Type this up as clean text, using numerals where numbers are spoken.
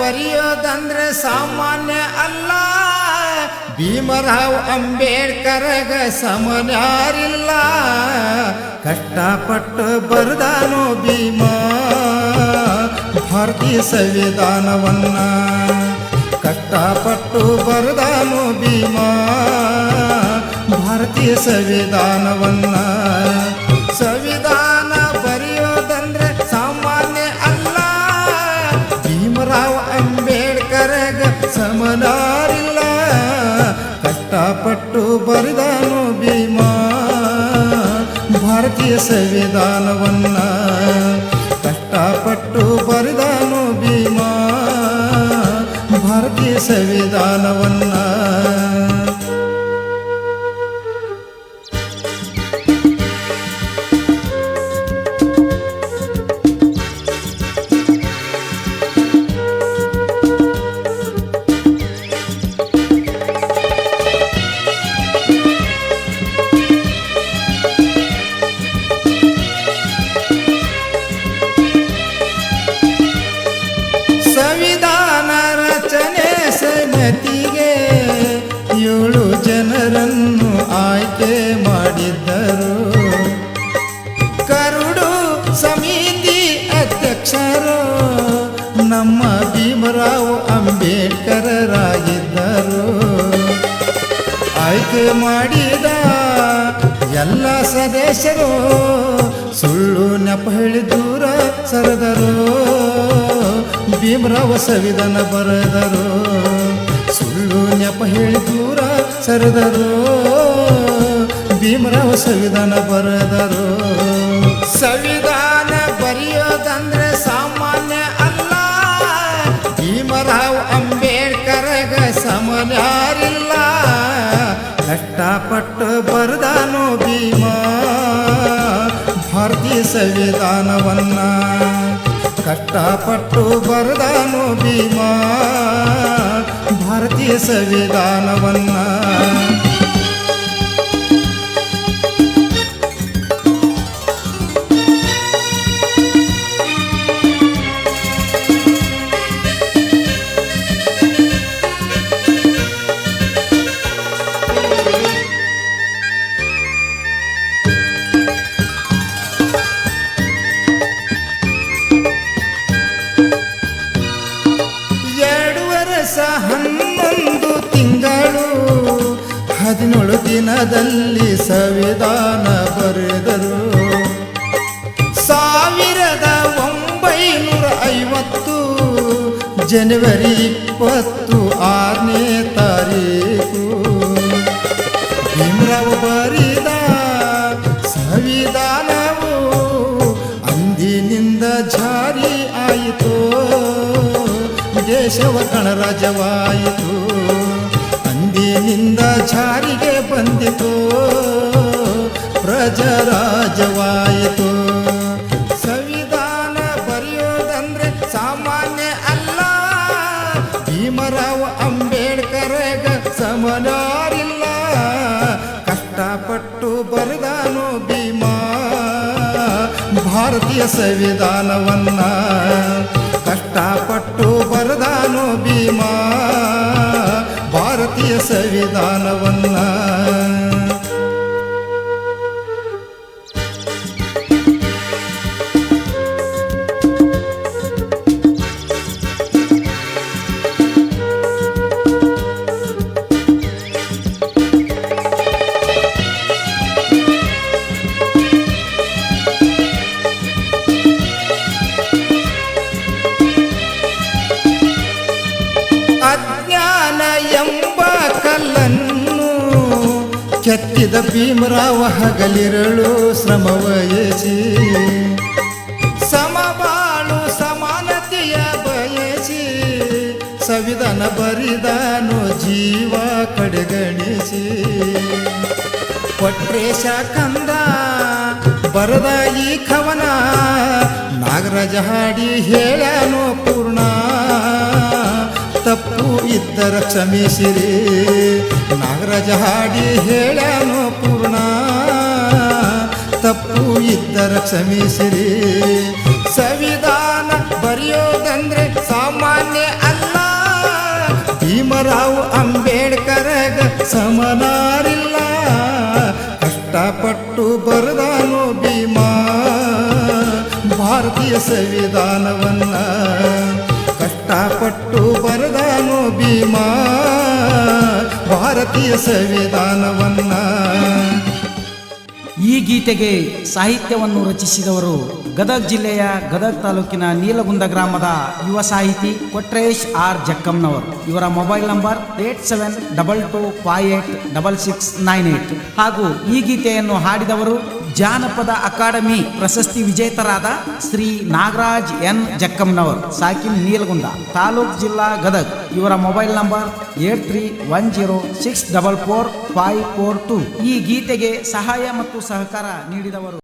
ಬರೆಯೋದಂದ್ರೆ ಸಾಮಾನ್ಯ ಅಲ್ಲ. ಭೀಮರಾವ್ ಅಂಬೇಡ್ಕರ್ಗ ಸಮನ್ಯಾರಿಲ್ಲ. ಕಷ್ಟಪಟ್ಟು ಬರೆದಾನೋ ಭೀಮ ಭಾರತೀಯ ಸಂವಿಧಾನವನ್ನ. ಕಷ್ಟಪಟ್ಟು ಬರೆದಾನೋ ಭೀಮ ಭಾರತೀಯ ಸಂವಿಧಾನವನ್ನ. ಸಂವಿಧಾನ ಬರೆಯೋದಂದ್ರೆ ಸಾಮಾನ್ಯ ಅಲ್ಲ. ಭೀಮರಾವ್ ಅಂಬೇಡ್ಕರ್ಗ ಸಮನಾರಿಲ್ಲ. ಕಷ್ಟಪಟ್ಟು ಬರೆದಾನೋ ಭೀಮ ಭಾರತೀಯ ಸಂವಿಧಾನವನ್ನ. ಕಷ್ಟಪಟ್ಟು ಬರೆದಾನೋ ಭೀಮ ಭಾರತೀಯ ಸಂವಿಧಾನವನ್ನ. ಸಂವಿಧಾನ ರಚನೆ ಸಮಿತಿಗೆ 7 ಜನರನ್ನು ಆಯ್ಕೆ ಮಾಡಿದ್ದರು. ಕರಡು ಸಮಿತಿ ಅಧ್ಯಕ್ಷರು ನಮ್ಮ ಭೀಮರಾವ್ ಅಂಬೇಡ್ಕರರಾಗಿದ್ದರು. ಆಯ್ಕೆ ಮಾಡಿದ ಎಲ್ಲ ಸದಸ್ಯರು ಸುಳ್ಳು ನೆಪ ಹೇಳಿ ದೂರ ಸರಿದರು. ಭೀಮರಾವ್ ಸಂವಿಧಾನ ಬರೆದರು. ಸುಳ್ಳು ನೆಪ ಹೇಳಿ ದೂರ ಸರಿದರು. ಭೀಮರಾವ್ ಸಂವಿಧಾನ ಬರೆದರು. ಸಂವಿಧಾನ ಬರೆಯೋದಂದ್ರೆ ಸಾಮಾನ್ಯ ಅಲ್ಲ. ಭೀಮರಾವ್ ಅಂಬೇಡ್ಕರ್ಗ ಸಮನ್ಯಾರಿಲ್ಲ. ಕಷ್ಟಪಟ್ಟು ಬರೆದಾನೋ ಭೀಮ ಭಾರತೀಯ ಸಂವಿಧಾನವನ್ನ. ಕಷ್ಟಪಟ್ಟು ಬರೆದಾನೋ ಭೀಮ ಭಾರತೀಯ ಸಂವಿಧಾನವನ್ನ. ವರ್ಷ 11 ತಿಂಗಳು 17 ದಿನದಲ್ಲಿ ಸಂವಿಧಾನ ಬರೆದರು. 1950 ಜನವರಿ 26ನೇ ತಾರೀಕು ಭೀಮರಾವ್ ಬರೆದ ಸಂವಿಧಾನವು ಅಂದಿನಿಂದ ಜಾರಿ ಆಯಿತು. ದೇಶವ ಗಣರಾಜ್ಯವಾಯಿತು. ಅಂದಿನಿಂದ ಜಾರಿಗೆ ಬಂದಿತು. ಪ್ರಜಾರಾಜ್ಯವಾಯಿತು. ಸಂವಿಧಾನ ಬರೆಯೋದಂದ್ರೆ ಸಾಮಾನ್ಯ ಅಲ್ಲ. ಭೀಮರಾವ್ ಅಂಬೇಡ್ಕರ್ಗ ಸಮನಾರಿಲ್ಲ. ಕಷ್ಟಪಟ್ಟು ಬರೆದಾನೋ ಭೀಮ ಭಾರತೀಯ ಸಂವಿಧಾನವನ್ನ. ಕಷ್ಟಪಟ್ಟು ಬರೆದಾನೋ ಭೀಮ ಭಾರತೀಯ ಸಂವಿಧಾನವನ್ನ. ಅಜ್ಞಾನ ಎಂಬ ಕಲ್ಲನ್ನು ಕೆತ್ತಿದ ಭೀಮರಾವ್ ಹಗಲಿರಳು ಶ್ರಮವಹಿಸಿ. ಸಮಬಾಳು ಸಮಾನತೆಯ ಬಯಸಿ ಸಂವಿಧಾನ ಬರಿದಾನೋ ಜೀವ ಕಡೆಗಣಿಸಿ. ಕೊಟ್ರೇಶ ಕಂದ ಬರದ ಈ ಕವನ ನಾಗರಾಜ ಹಾಡಿ ಹೇಳ್ಯಾನೋ ಪೂರ್ಣ. ತಪ್ಪು ಇದ್ದರ ಕ್ಷಮಿಸಿರಿ ನಾಗರಾಜ ಹಾಡಿ ಹೇಳ್ಯಾನೋ ಪೂರ್ಣ. ತಪ್ಪು ಇದ್ದರ ಕ್ಷಮಿಸಿರಿ. ಸಂವಿಧಾನ ಬರೆಯೋದಂದ್ರೆ ಸಾಮಾನ್ಯ ಅಲ್ಲ. ಸಮನಾರಿಲ್ಲ ಕಷ್ಟಪಟ್ಟು ಬರೆದಾನೋ ಭೀಮಾ ಭಾರತೀಯ ಸಂವಿಧಾನವನ್ನ ಕಷ್ಟಪಟ್ಟು ಬರೆದಾನೋ ಭೀಮಾ ಭಾರತೀಯ ಸಂವಿಧಾನವನ್ನ. ಈ ಗೀತೆಗೆ ಸಾಹಿತ್ಯವನ್ನು ರಚಿಸಿದವರು ಗದಗ ಜಿಲ್ಲೆಯ ಗದಗ ತಾಲೂಕಿನ ನೀಲಗುಂದ ಗ್ರಾಮದ ಯುವ ಸಾಹಿತಿ ಕೊಟ್ರೇಶ್ ಆರ್ ಜಕ್ಕಂನವರು. ಇವರ ಮೊಬೈಲ್ ನಂಬರ್ 8722586698. ಹಾಗೂ ಈ ಗೀತೆಯನ್ನು ಹಾಡಿದವರು ಜಾನಪದ ಅಕಾಡೆಮಿ ಪ್ರಶಸ್ತಿ ವಿಜೇತರಾದ ಶ್ರೀ ನಾಗರಾಜ್ ಎನ್ ಜಕ್ಕಂನವರು, ಸಾಕಿನ್ ನೀಲಗುಂದ, ತಾಲೂಕ್ ಜಿಲ್ಲಾ ಗದಗ. ಇವರ ಮೊಬೈಲ್ ನಂಬರ್ 8310644542. ಈ ಗೀತೆಗೆ ಸಹಾಯ ಮತ್ತು ಸಹಕಾರ ನೀಡಿದವರು